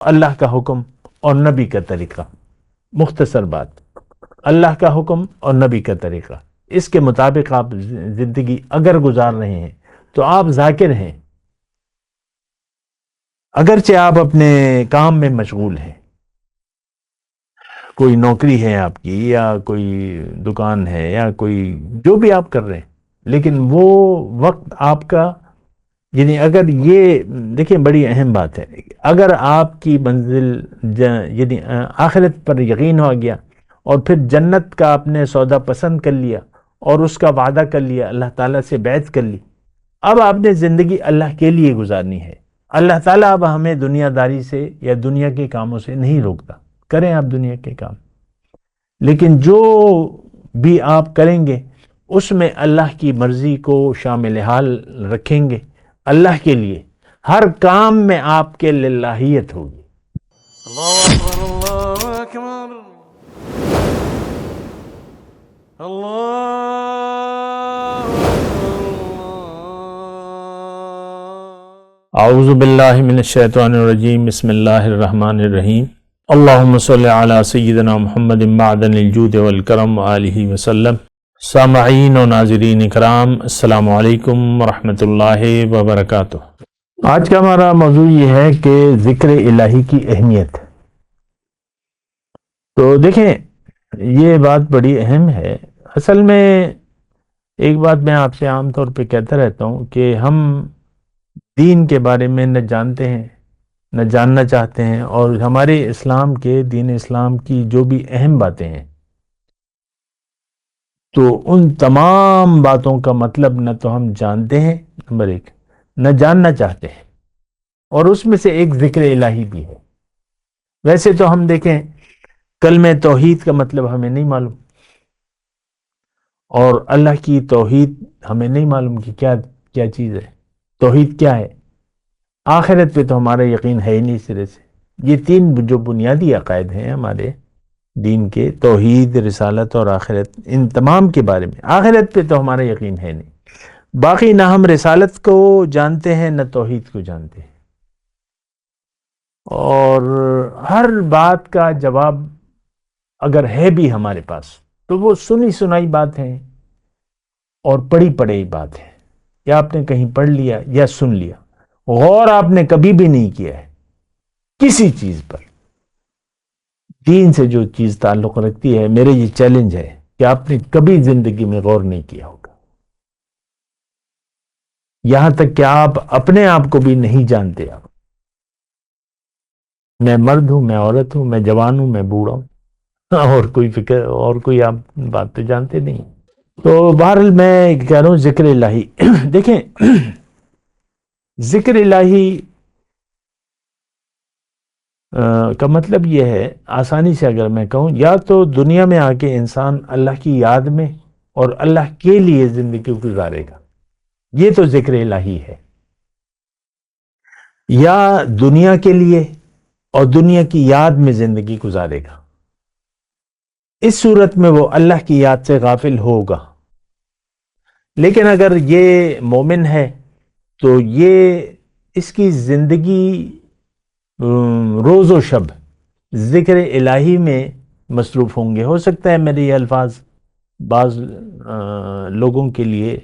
اللہ کا حکم اور نبی کا طریقہ. مختصر بات، اللہ کا حکم اور نبی کا طریقہ، اس کے مطابق آپ زندگی اگر گزار رہے ہیں تو آپ ذاکر ہیں، اگرچہ آپ اپنے کام میں مشغول ہیں، کوئی نوکری ہے آپ کی یا کوئی دکان ہے یا کوئی جو بھی آپ کر رہے ہیں، لیکن وہ وقت آپ کا، یعنی اگر یہ دیکھیں بڑی اہم بات ہے، اگر آپ کی منزل یعنی آخرت پر یقین ہو گیا اور پھر جنت کا آپ نے سودا پسند کر لیا اور اس کا وعدہ کر لیا، اللہ تعالیٰ سے بیعت کر لی، اب آپ نے زندگی اللہ کے لیے گزارنی ہے. اللہ تعالیٰ اب ہمیں دنیا داری سے یا دنیا کے کاموں سے نہیں روکتا، کریں آپ دنیا کے کام، لیکن جو بھی آپ کریں گے اس میں اللہ کی مرضی کو شامل حال رکھیں گے، اللہ کے لیے ہر کام میں آپ کے للہیت ہوگی. اللہ اکبر اللہ اکبر اللہ اعوذ باللہ من الشیطان الرجیم، بسم اللہ الرحمن الرحیم. اللہم صلی علی سیدنا محمد معدن الجود والکرم وآلہ وسلم. سامعین و ناظرین اکرام، السلام علیکم ورحمۃ اللہ وبرکاتہ. آج کا ہمارا موضوع یہ ہے کہ ذکر الہی کی اہمیت. تو دیکھیں یہ بات بڑی اہم ہے. اصل میں ایک بات میں آپ سے عام طور پہ کہتا رہتا ہوں کہ ہم دین کے بارے میں نہ جانتے ہیں نہ جاننا چاہتے ہیں، اور ہمارے اسلام کے دین اسلام کی جو بھی اہم باتیں ہیں تو ان تمام باتوں کا مطلب نہ تو ہم جانتے ہیں، نمبر ایک، نہ جاننا چاہتے ہیں، اور اس میں سے ایک ذکر الہی بھی ہے. ویسے تو ہم دیکھیں کلمہ توحید کا مطلب ہمیں نہیں معلوم، اور اللہ کی توحید ہمیں نہیں معلوم کہ کیا چیز ہے، توحید کیا ہے. آخرت پہ تو ہمارا یقین ہے ہی نہیں سرے سے. یہ تین جو بنیادی عقائد ہیں ہمارے دین کے، توحید، رسالت اور آخرت، ان تمام کے بارے میں آخرت پہ تو ہمارا یقین ہے نہیں. باقی نہ ہم رسالت کو جانتے ہیں نہ توحید کو جانتے ہیں، اور ہر بات کا جواب اگر ہے بھی ہمارے پاس تو وہ سنی سنائی بات ہیں اور پڑھی پڑھی بات ہے، یا آپ نے کہیں پڑھ لیا یا سن لیا، غور آپ نے کبھی بھی نہیں کیا ہے کسی چیز پر. دین سے جو چیز تعلق رکھتی ہے، میرے یہ چیلنج ہے کہ آپ نے کبھی زندگی میں غور نہیں کیا ہوگا، یہاں تک کہ آپ اپنے آپ کو بھی نہیں جانتے. آپ، میں مرد ہوں، میں عورت ہوں، میں جوان ہوں، میں بوڑھا ہوں، اور کوئی فکر اور کوئی آپ بات تو جانتے نہیں. تو بہرحال میں کہہ رہا ہوں ذکر الہی. دیکھیں ذکر الہی کا مطلب یہ ہے، آسانی سے اگر میں کہوں، یا تو دنیا میں آ کے انسان اللہ کی یاد میں اور اللہ کے لیے زندگی گزارے گا، یہ تو ذکر الہی ہے، یا دنیا کے لیے اور دنیا کی یاد میں زندگی گزارے گا. اس صورت میں وہ اللہ کی یاد سے غافل ہوگا. لیکن اگر یہ مومن ہے تو یہ اس کی زندگی روز و شب ذکر الہی میں مصروف ہوں گے. ہو سکتا ہے میرے یہ الفاظ بعض لوگوں کے لیے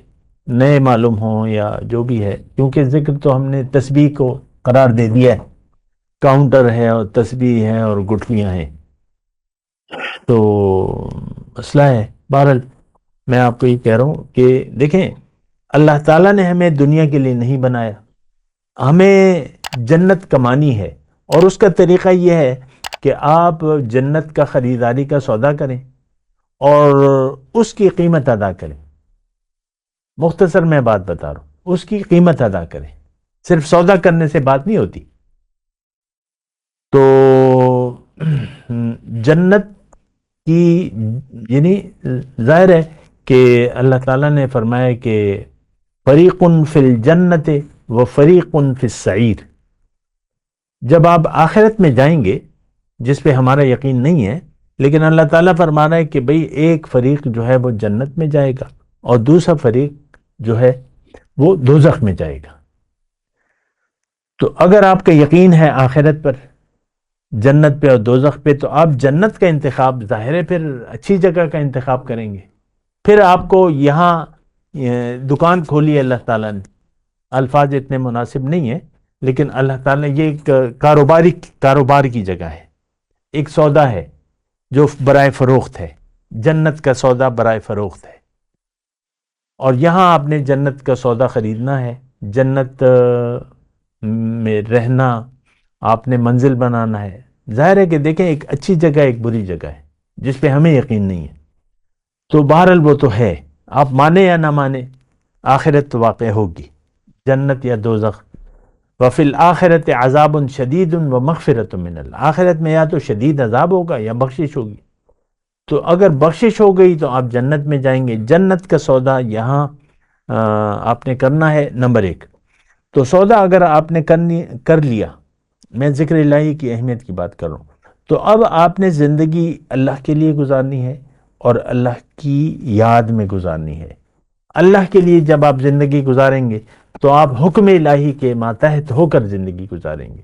نئے معلوم ہوں یا جو بھی ہے، کیونکہ ذکر تو ہم نے تسبیح کو قرار دے دیا ہے، کاؤنٹر ہے اور تسبیح ہے اور گٹھلیاں ہیں، تو مسئلہ ہے. بہرحال میں آپ کو یہ کہہ رہا ہوں کہ دیکھیں اللہ تعالیٰ نے ہمیں دنیا کے لیے نہیں بنایا، ہمیں جنت کمانی ہے، اور اس کا طریقہ یہ ہے کہ آپ جنت کا خریداری کا سودا کریں اور اس کی قیمت ادا کریں. مختصر میں بات بتا رہا ہوں، اس کی قیمت ادا کریں، صرف سودا کرنے سے بات نہیں ہوتی. تو جنت کی، یعنی ظاہر ہے کہ اللہ تعالیٰ نے فرمایا کہ فریق فی الجنت و فریق فی السعیر. جب آپ آخرت میں جائیں گے، جس پہ ہمارا یقین نہیں ہے، لیکن اللہ تعالیٰ فرما رہا ہے کہ بھئی ایک فریق جو ہے وہ جنت میں جائے گا اور دوسرا فریق جو ہے وہ دوزخ میں جائے گا. تو اگر آپ کا یقین ہے آخرت پر جنت پہ اور دوزخ پہ، تو آپ جنت کا انتخاب، ظاہر ہے پھر اچھی جگہ کا انتخاب کریں گے. پھر آپ کو یہاں دکان کھولی ہے اللہ تعالیٰ نے، الفاظ اتنے مناسب نہیں ہیں لیکن اللہ تعالیٰ نے یہ ایک کاروبار کی جگہ ہے، ایک سودا ہے جو برائے فروخت ہے، جنت کا سودا برائے فروخت ہے. اور یہاں آپ نے جنت کا سودا خریدنا ہے، جنت میں رہنا، آپ نے منزل بنانا ہے. ظاہر ہے کہ دیکھیں ایک اچھی جگہ ایک بری جگہ ہے جس پہ ہمیں یقین نہیں ہے، تو بہرحال وہ تو ہے، آپ مانے یا نہ مانے آخرت تو واقع ہوگی، جنت یا دوزخ. وفی الآخرت عذاب شدید و مغفرت من اللہ، آخرت میں یا تو شدید عذاب ہوگا یا بخشش ہوگی. تو اگر بخشش ہو گئی تو آپ جنت میں جائیں گے. جنت کا سودا یہاں آپ نے کرنا ہے نمبر 1. تو سودا اگر آپ نے کر لیا، میں ذکر الہی کی اہمیت کی بات کر رہا ہوں، تو اب آپ نے زندگی اللہ کے لیے گزارنی ہے اور اللہ کی یاد میں گزارنی ہے. اللہ کے لیے جب آپ زندگی گزاریں گے تو آپ حکم الہی کے ماتحت ہو کر زندگی گزاریں گے.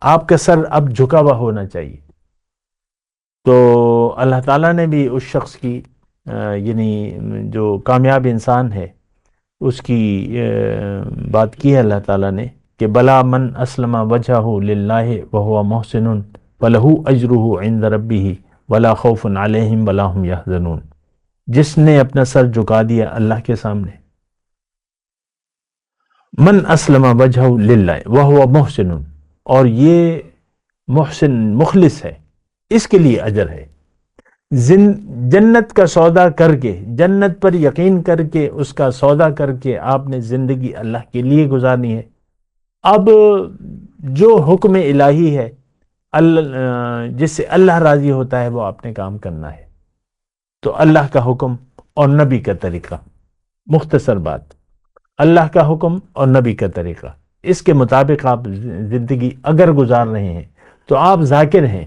آپ کا سر اب جھکا ہوا ہونا چاہیے. تو اللہ تعالیٰ نے بھی اس شخص کی یعنی جو کامیاب انسان ہے اس کی بات کی ہے اللہ تعالیٰ نے کہ بلا من اسلم وجہہ للہ وہو محسن فلہ اجرہ عند ربہ ولا خوف علیہم ولا ہم یحزنون. جس نے اپنا سر جھکا دیا اللہ کے سامنے، من اسلم وجہہ للہ وہو محسن، اور یہ محسن مخلص ہے، اس کے لیے اجر ہے. جنت کا سودا کر کے، جنت پر یقین کر کے، اس کا سودا کر کے آپ نے زندگی اللہ کے لیے گزارنی ہے. اب جو حکم الہی ہے جس سے اللہ راضی ہوتا ہے وہ آپ نے کام کرنا ہے. تو اللہ کا حکم اور نبی کا طریقہ، مختصر بات، اللہ کا حکم اور نبی کا طریقہ، اس کے مطابق آپ زندگی اگر گزار رہے ہیں تو آپ ذاکر ہیں،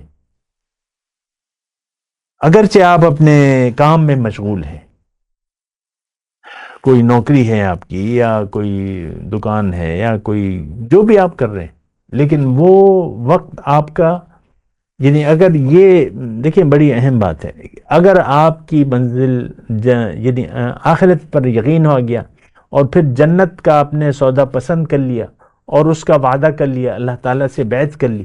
اگرچہ آپ اپنے کام میں مشغول ہیں، کوئی نوکری ہے آپ کی یا کوئی دکان ہے یا کوئی جو بھی آپ کر رہے ہیں، لیکن وہ وقت آپ کا، یعنی اگر یہ دیکھیں بڑی اہم بات ہے، اگر آپ کی منزل یعنی آخرت پر یقین ہو گیا اور پھر جنت کا آپ نے سودا پسند کر لیا اور اس کا وعدہ کر لیا، اللہ تعالیٰ سے بیعت کر لی،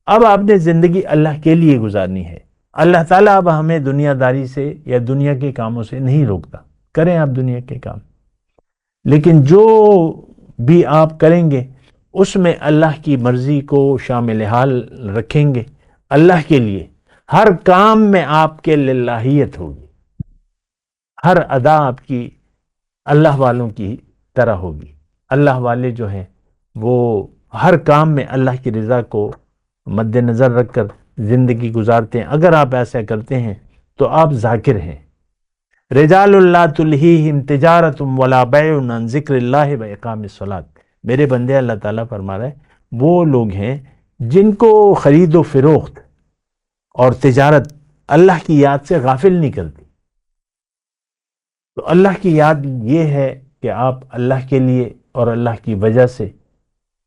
اب آپ نے زندگی اللہ کے لیے گزارنی ہے. اللہ تعالیٰ اب ہمیں دنیا داری سے یا دنیا کے کاموں سے نہیں روکتا، کریں آپ دنیا کے کام، لیکن جو بھی آپ کریں گے اس میں اللہ کی مرضی کو شامل حال رکھیں گے، اللہ کے لیے ہر کام میں آپ کے للہیت ہوگی، ہر ادا آپ کی اللہ والوں کی طرح ہوگی. اللہ والے جو ہیں وہ ہر کام میں اللہ کی رضا کو مد نظر رکھ کر زندگی گزارتے ہیں. اگر آپ ایسا کرتے ہیں تو آپ ذاکر ہیں. رجال اللہ تلہیہم تجارت ولا بیع عن ذکر اللہ و اقام الصلاۃ. میرے بندے، اللہ تعالیٰ فرما رہا ہے وہ لوگ ہیں جن کو خرید و فروخت اور تجارت اللہ کی یاد سے غافل نہیں کرتی. تو اللہ کی یاد یہ ہے کہ آپ اللہ کے لیے اور اللہ کی وجہ سے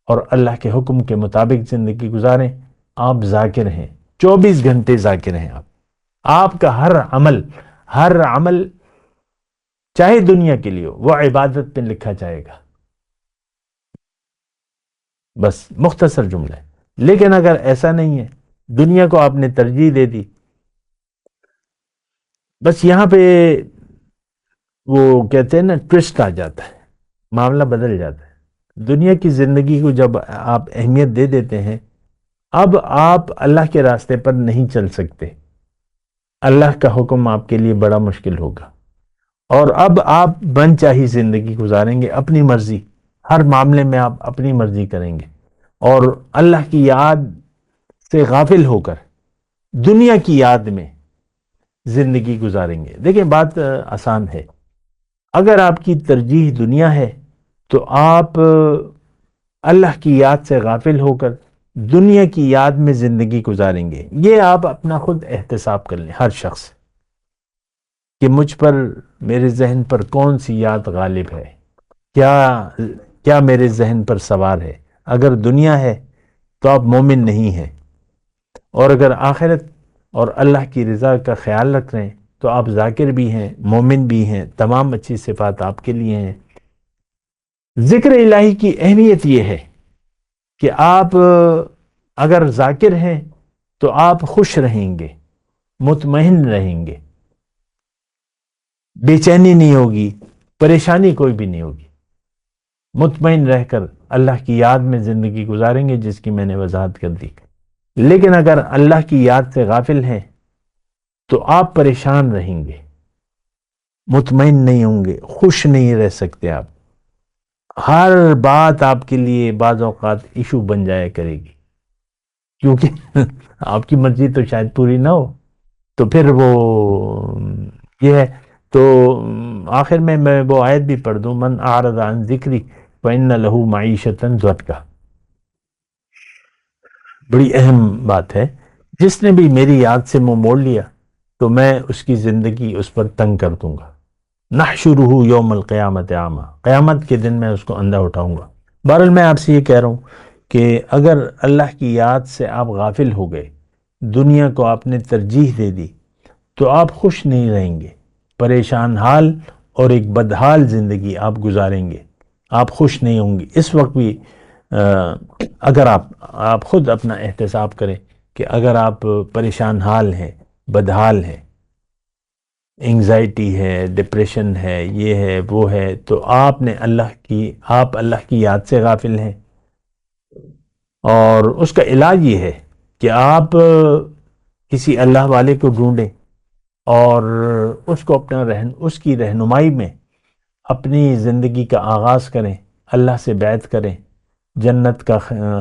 اور اللہ کے حکم کے مطابق زندگی گزاریں. آپ ذاکر ہیں، 24 گھنٹے ذاکر ہیں. آپ کا ہر عمل چاہے دنیا کے لیے ہو وہ عبادت میں لکھا جائے گا. بس مختصر جملہ ہے. لیکن اگر ایسا نہیں ہے، دنیا کو آپ نے ترجیح دے دی، بس یہاں پہ وہ کہتے ہیں نا ٹوسٹ آ جاتا ہے، معاملہ بدل جاتا ہے. دنیا کی زندگی کو جب آپ اہمیت دے دیتے ہیں، اب آپ اللہ کے راستے پر نہیں چل سکتے، اللہ کا حکم آپ کے لیے بڑا مشکل ہوگا، اور اب آپ من چاہی زندگی گزاریں گے، اپنی مرضی، ہر معاملے میں آپ اپنی مرضی کریں گے اور اللہ کی یاد سے غافل ہو کر دنیا کی یاد میں زندگی گزاریں گے. دیکھیں بات آسان ہے. اگر آپ کی ترجیح دنیا ہے تو آپ اللہ کی یاد سے غافل ہو کر دنیا کی یاد میں زندگی گزاریں گے. یہ آپ اپنا خود احتساب کر لیں، ہر شخص، کہ مجھ پر، میرے ذہن پر کون سی یاد غالب ہے، کیا میرے ذہن پر سوار ہے. اگر دنیا ہے تو آپ مومن نہیں ہیں، اور اگر آخرت اور اللہ کی رضا کا خیال رکھ رہے ہیں تو آپ ذاکر بھی ہیں، مومن بھی ہیں، تمام اچھی صفات آپ کے لیے ہیں۔ ذکر الہی کی اہمیت یہ ہے کہ آپ اگر ذاکر ہیں تو آپ خوش رہیں گے، مطمئن رہیں گے، بے چینی نہیں ہوگی، پریشانی کوئی بھی نہیں ہوگی، مطمئن رہ کر اللہ کی یاد میں زندگی گزاریں گے، جس کی میں نے وضاحت کر دی۔ لیکن اگر اللہ کی یاد سے غافل ہیں تو آپ پریشان رہیں گے، مطمئن نہیں ہوں گے، خوش نہیں رہ سکتے آپ، ہر بات آپ کے لیے بعض اوقات ایشو بن جایا کرے گی، کیونکہ آپ کی مرضی تو شاید پوری نہ ہو، تو پھر وہ یہ ہے۔ تو آخر میں وہ آیت بھی پڑھ دوں، من اعرض عن ذکری فإن له معیشة ضنکا، بڑی اہم بات ہے، جس نے بھی میری یاد سے منہ موڑ لیا تو میں اس کی زندگی اس پر تنگ کر دوں گا۔ نحشرہ یوم القیامت اعمی، قیامت کے دن میں اس کو اندھا اٹھاؤں گا۔ بہرحال میں آپ سے یہ کہہ رہا ہوں کہ اگر اللہ کی یاد سے آپ غافل ہو گئے، دنیا کو آپ نے ترجیح دے دی، تو آپ خوش نہیں رہیں گے، پریشان حال اور ایک بدحال زندگی آپ گزاریں گے، آپ خوش نہیں ہوں گے۔ اس وقت بھی اگر آپ خود اپنا احتساب کریں کہ اگر آپ پریشان حال ہیں، بدحال ہیں، انگزائٹی ہے، ڈپریشن ہے، یہ ہے وہ ہے، تو آپ اللہ کی یاد سے غافل ہیں، اور اس کا علاج یہ ہے کہ آپ کسی اللہ والے کو ڈھونڈیں اور اس کو اس کی رہنمائی میں اپنی زندگی کا آغاز کریں، اللہ سے بیعت کریں، جنت کا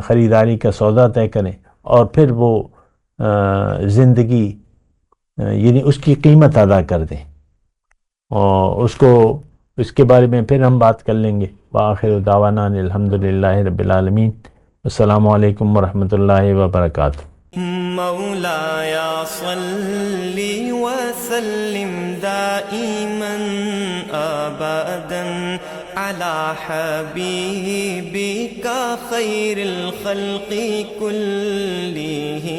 خریداری کا سودا طے کریں، اور پھر وہ زندگی یعنی اس کی قیمت ادا کر دیں، اور اس کے بارے میں پھر ہم بات کر لیں گے۔ وآخر دعوانا ان الحمدللہ رب العالمین۔ السلام علیکم ورحمۃ اللہ وبرکاتہ۔ مولاي صل وسلم دائما ابدا على حبيبك خير الخلق كلهم